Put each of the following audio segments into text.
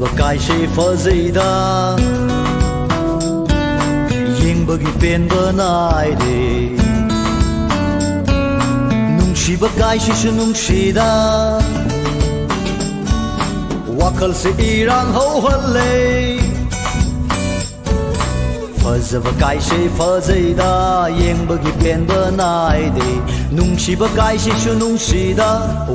ꯐꯖꯕ ꯀꯥꯏꯁꯦ ꯐꯖꯩꯗ ꯌꯦꯡꯕꯒꯤ ꯄꯦꯟꯕ ꯅꯥꯏꯗꯦ ꯅꯨꯡꯁꯤꯕ ꯀꯥꯏꯁꯤꯁꯨ ꯅꯨꯡꯁꯤꯗ ꯋꯥꯈꯜꯁꯦ ꯏꯔꯥꯡ ꯍꯧꯍꯜꯂꯦ ꯐꯖꯕ ꯀꯥꯏꯁꯦ ꯐꯖꯩꯗ ꯌꯦꯡꯕꯒꯤ ꯄꯦꯟꯕ ꯅꯥꯏꯗꯦ ꯅꯨꯡꯁꯤꯕ ꯀꯥꯏꯁꯤꯁꯨ ꯅꯨꯡꯁꯤꯗ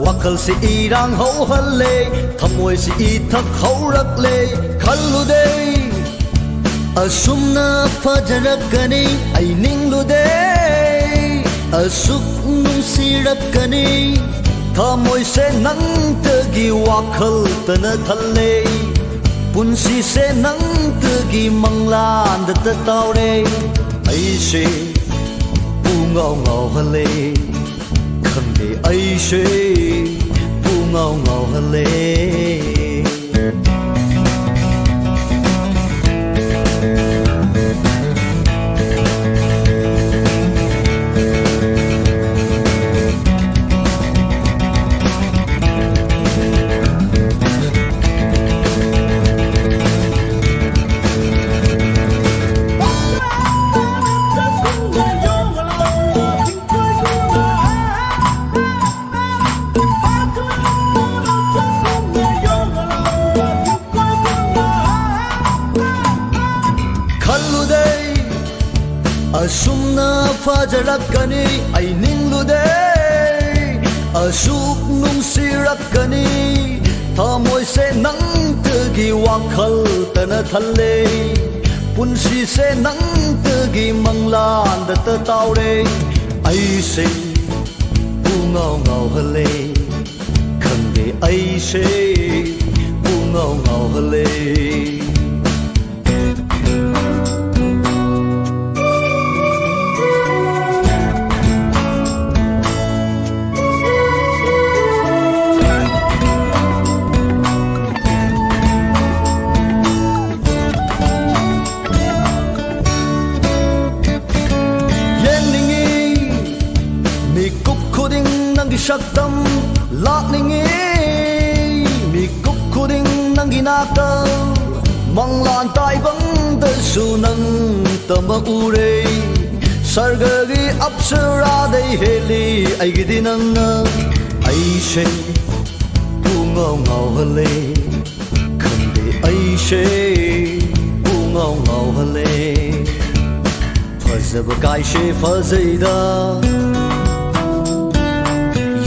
ꯋꯥꯈꯜꯁꯦ ꯏꯔꯥꯡ ꯍꯧꯍꯜꯂꯦ ꯊꯃꯣꯏꯁꯤ ꯏꯊꯛ ꯍꯧꯔꯛꯂꯦ ꯈꯜꯂꯨꯗꯦ ꯑꯁꯨꯝꯅ ꯐꯖꯔꯛꯀꯅꯤ ꯑꯩ ꯅꯤꯡꯂꯨꯗꯦ ꯑꯁꯨꯛ ꯅꯨꯡꯁꯤꯔꯛꯀꯅꯤ ꯊꯃꯣꯏꯁꯦ ꯅꯪꯇꯒꯤ ꯋꯥꯈꯜꯇꯅ ꯊꯜꯂꯦ ꯄꯨꯟꯁꯤꯁꯦ ꯅꯪꯇꯒꯤ ꯃꯪꯂꯥꯟꯗꯇ ꯇꯥꯎꯔꯦ ꯑꯩꯁꯦ ꯄꯨꯡꯉꯥꯎ ꯉꯥꯎꯍꯜꯂꯦ ꯈꯪꯗꯦ ꯑꯩꯁꯦ ꯄꯨꯡꯉꯥꯎ ꯉꯥꯎꯍꯜꯂꯦ ꯑꯁꯨꯝꯅ ꯐꯖꯔꯛꯀꯅꯤ ꯑꯩ ꯅꯤꯡꯂꯨꯗꯦ ꯑꯁꯨꯛ ꯅꯨꯡꯁꯤꯔꯛꯀꯅꯤ ꯊꯃꯣꯏꯁꯦ ꯅꯪꯇꯒꯤ ꯋꯥꯈꯜꯇꯅ ꯊꯜꯂꯦ ꯄꯨꯟꯁꯤꯁꯦ ꯅꯪꯇꯒꯤ ꯃꯪꯂꯥꯟꯗꯇ ꯇꯥꯎꯔꯦ ꯑꯩꯁꯦ ꯄꯨꯡꯉꯥꯎ ꯉꯥꯎꯍꯜꯂꯦ ꯈꯪꯗꯦ ꯑꯩꯁꯦ ꯄꯨꯡꯉꯥꯎ ꯉꯥꯎꯍꯜꯂꯦ ꯁꯛꯇꯝ ꯂꯥꯛꯅꯤꯡꯉꯤ ꯃꯤꯀꯨꯞ ꯈꯨꯗꯤꯡ ꯅꯪꯒꯤ ꯅꯥꯛꯇ ꯃꯪꯂꯥꯟ ꯇꯥꯏꯕꯪꯗꯁꯨ ꯅꯪꯇꯃꯛ ꯎꯔꯦ ꯁꯔꯒꯒꯤ ꯑꯞꯁꯔꯥꯗꯩ ꯍꯦꯜꯂꯤ ꯑꯩꯒꯤꯗꯤ ꯅꯪꯅ ꯑꯩꯁꯦ ꯄꯨꯡꯉꯥꯎ ꯉꯥꯎꯍꯜꯂꯦ ꯈꯪꯗꯦ ꯑꯩꯁꯦ ꯄꯨꯡꯉꯥꯎ ꯉꯥꯎꯍꯜꯂꯦ ꯐꯖꯕ ꯀꯥꯏꯁꯦ ꯐꯖꯩꯗ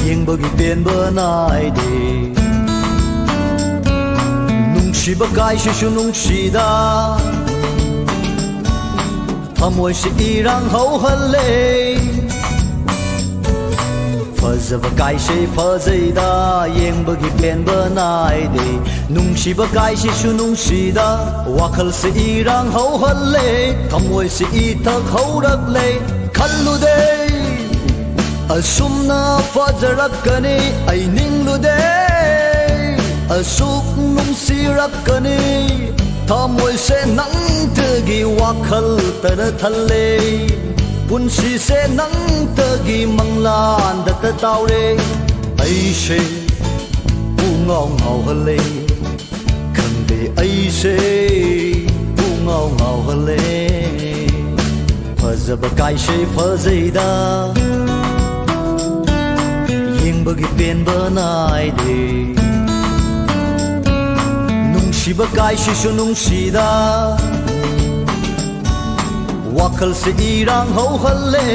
ꯌꯦꯡꯕꯒꯤ ꯄꯦꯟꯕ ꯅꯥꯏꯗꯦ ꯅꯨꯡꯁꯤꯕ ꯀꯥꯏꯁꯤꯁꯨ ꯅꯨꯡꯁꯤꯗ ꯊꯃꯣꯏꯁꯤ ꯏꯔꯥꯡ ꯍꯧꯍꯜꯂꯦ ꯐꯖꯕ ꯀꯥꯏꯁꯦ ꯐꯖꯩꯗ ꯌꯦꯡꯕꯒꯤ ꯄꯦꯟꯕ ナイデ ꯅꯨꯡꯁꯤꯕ ꯀꯥꯏꯁꯤꯁꯨ ꯅꯨꯡꯁꯤꯗ ꯋꯥꯈꯜꯁꯤ ꯏꯔꯥꯡ ꯍꯧꯍꯜꯂꯦ ꯊꯃꯣꯏꯁꯤ ꯏꯊꯛ ꯍꯧꯔꯛꯂꯦ ꯈꯜꯂꯨꯗꯦ ꯑꯁꯨꯝꯅ ꯐꯖꯔꯛꯀꯅꯤ ꯑꯩ ꯅꯤꯡꯂꯨꯗꯦ ꯑꯁꯨꯛ ꯅꯨꯡꯁꯤꯔꯛꯀꯅꯤ ꯊꯃꯣꯏꯁꯦ ꯅꯪꯇꯒꯤ ꯋꯥꯈꯜꯇꯅ ꯊꯜꯂꯦ ꯄꯨꯟꯁꯤꯁꯦ ꯅꯪꯇꯒꯤ ꯃꯪꯂꯥꯟꯗꯇ ꯇꯥꯎꯔꯦ ꯑꯩꯁꯦ ꯄꯨꯡꯉꯥꯎ ꯉꯥꯎꯍꯜꯂꯦ ꯈꯪꯗꯦ ꯑꯩꯁꯦ ꯄꯨꯡꯉꯥꯎ ꯉꯥꯎꯍꯜꯂꯦ ꯐꯖꯕ ꯀꯥꯏꯁꯦ ꯐꯖꯩꯗ ꯌꯦꯡꯕꯒꯤ ꯄꯦꯟꯕ ꯅꯥꯏꯗꯦ ꯅꯨꯡꯁꯤꯕ ꯀꯥꯏꯁꯤꯁꯨ ꯅꯨꯡꯁꯤꯗ ꯋꯥꯈꯜꯁꯤ ꯏꯔꯥꯡ ꯍꯧꯍꯜꯂꯦ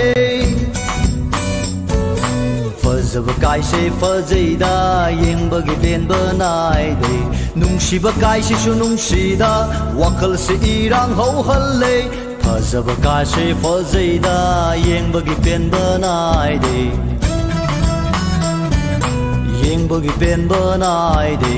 ꯐꯖꯕ ꯀꯥꯏꯁꯦ ꯐꯖꯩꯗ ꯌꯦꯡꯕꯒꯤ ꯄꯦꯟꯕ ꯅꯥꯏꯗꯦ ꯅꯨꯡꯁꯤꯕ ꯀꯥꯏꯁꯤꯁꯨ ꯅꯨꯡꯁꯤꯗ ꯋꯥꯈꯜꯁꯤ ꯏꯔꯥꯡ ꯍꯧꯍꯜꯂꯦ ꯐꯖꯕ ꯀꯥꯏꯁꯦ ꯐꯖꯩꯗ ꯌꯦꯡꯕꯒꯤ ꯄꯦꯟꯕ ꯅꯥꯏꯗꯦ yengbogi penba naide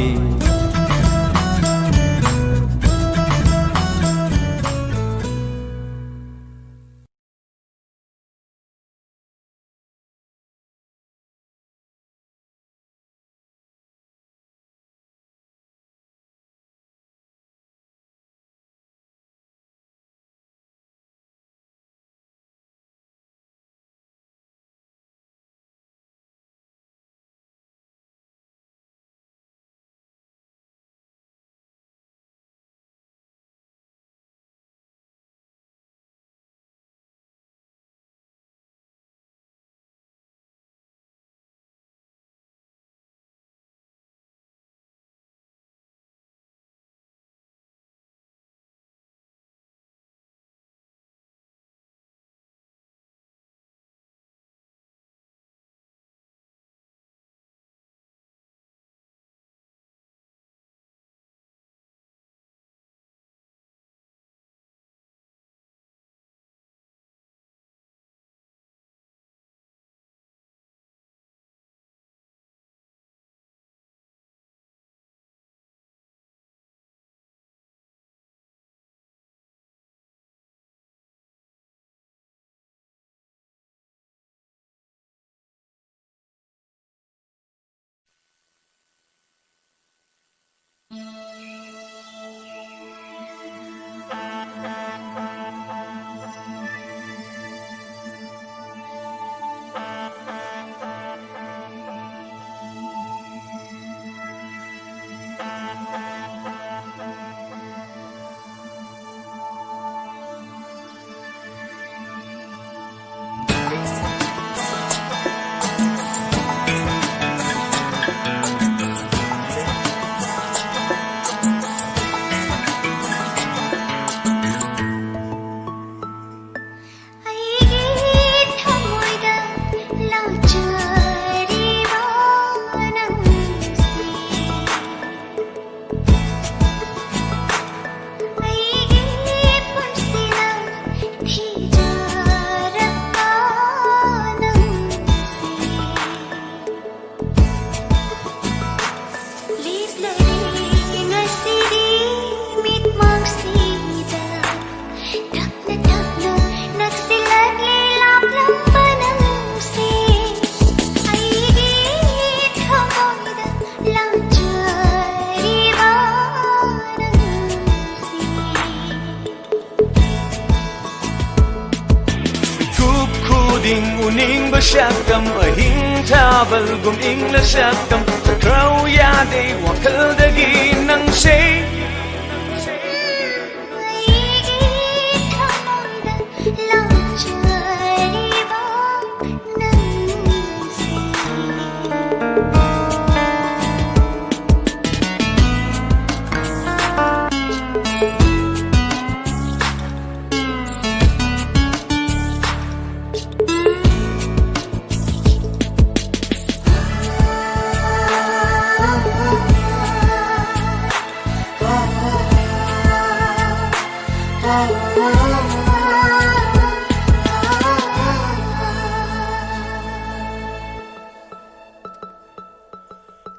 khuding uning besyakam ahing tabal gum ingla syakam takraw ya de wakal dagi nang say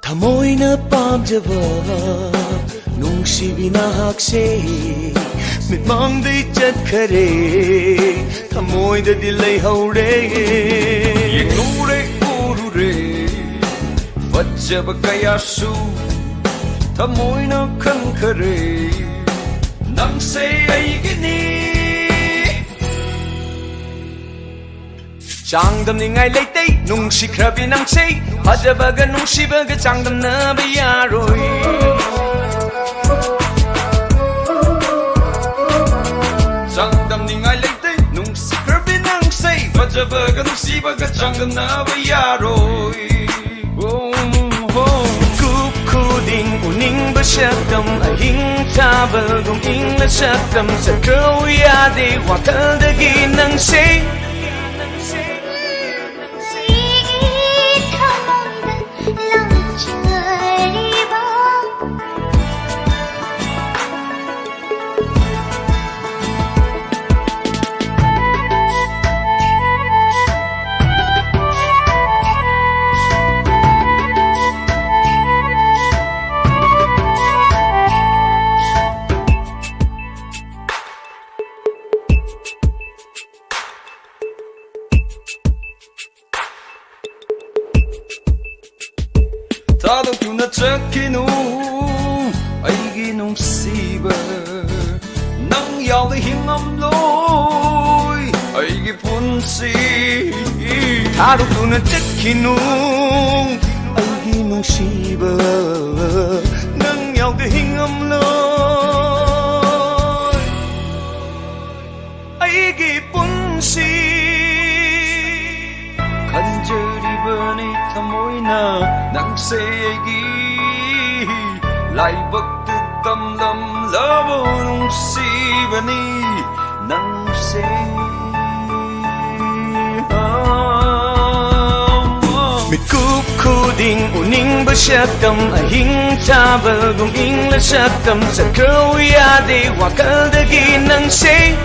Thamoina pamjaba nungsibina hakse mitmang day chat khare thamoy da dilay haure yenure urure vajjab kayasu thamoy na khan khare nang say ai gini Changdam ni ngai lei tei nung si krabi nang sei hajabaga nung si baga changdam na bayaroi Changdam ni ngai lei tei nung si krabi nang sei hajabaga nung si baga changdam na bayaroi Kup kuding uning basyakam ahing tabal gum ingla syakam sakraw ya de wakal dagi nang sei Tadong tuna chakinu aigi nungsiba nang yaw de hingam loy aigi punsi Tadong tuna chakinu aigi nungsiba nang yaw de hingam loy aigi punsi Kanjariba ni thamoy na nang sayagi lai bak tam lam labo nung sibani nang say Mikup kuding uning basyakam ahing tabal gum ingla syakam sakraw ya de wakal dagi nang say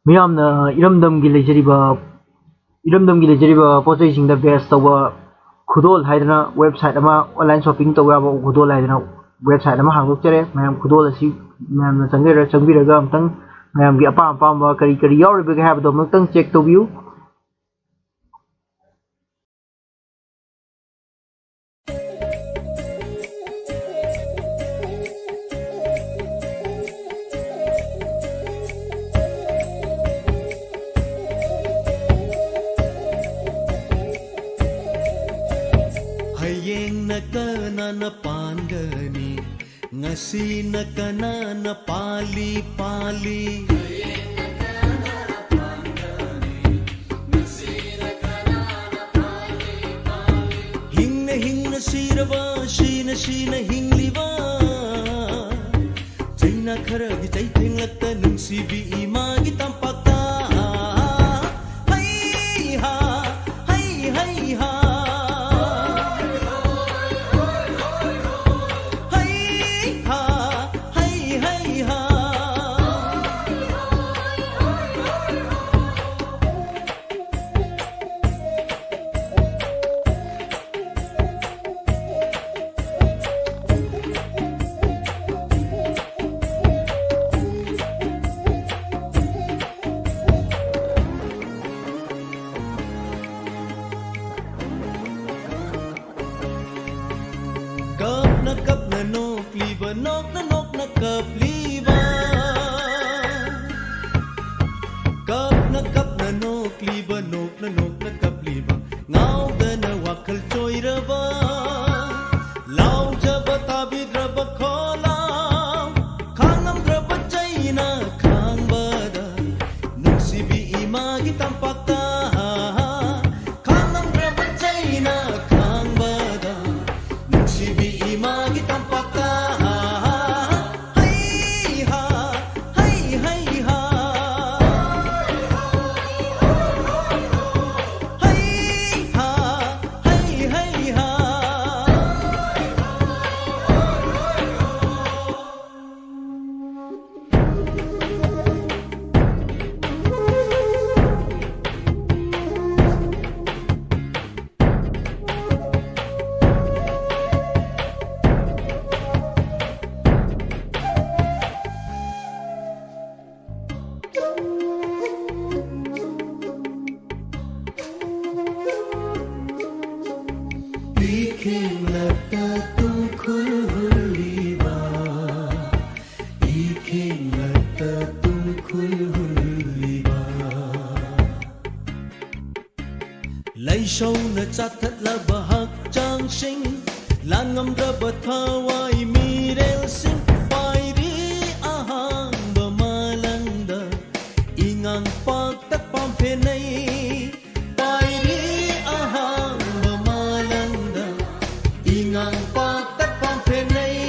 Miyamna iramdamgi lejariba pochai singda base tawa khudol haidana website ama online shopping tawa ba khudol haidana website ama hangdokjare mayam khudol asi mayamna changbiraga amtang mayamgi apam kari yauribaga habdo amtang check tobiu na pangani ngasi na kana na pali hingna sirava shina hingliva jaina kharagi jai thenglakta nungsibi imagi tampakta hai nok na kapliba kap na nok liba nok na kapliba ngau da na wakal choiraba lau jaba tabid raba khola khangam raba chaina khangbada nungsibi imagi tampakta khangam raba chaina khangbada nungsibi imagi tampakta Lai show na chat that la bahak chang sing lan ngam ra ba thawai mi rel sing pai ri ahang ba malanda ingang pak ta pam phe nei pai ri ahang ba malanda ingang pak ta pam phe nei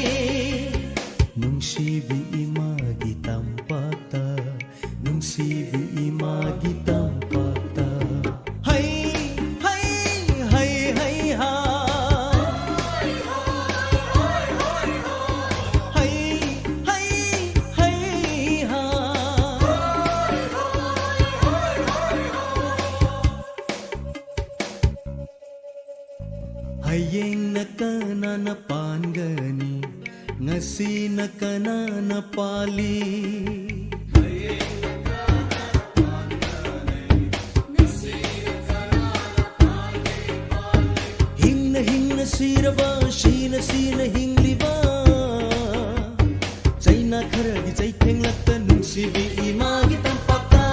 nung si bi imagi tampata nung si bi imagi tampata Hayeng nakana na pangani ngasi nakana na pali Hayeng nakana pangani ngasi nakana na pali Hing na siraba shina hingliba Chaina kharagi chai theng lakta nungsi bi imagi tampakta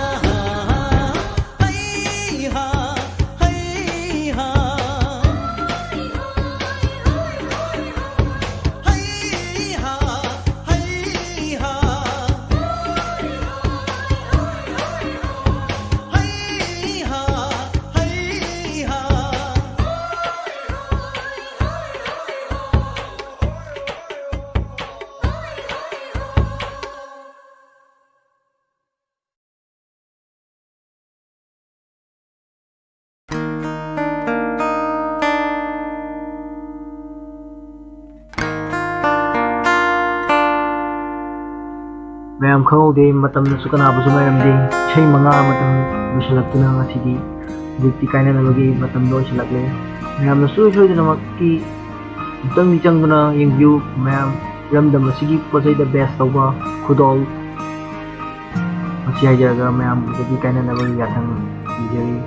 Mayam khangode matam na sukana bu sumayam de sei manga matam misalakuna ngasidi dikti kaina na bagi matam do silakle mayam na sui soi na makki tang ni changna yung view mayam ramdam masigi posai the best tawba khudol masi hajaga mayam dikti kaina na bagi yathang bijari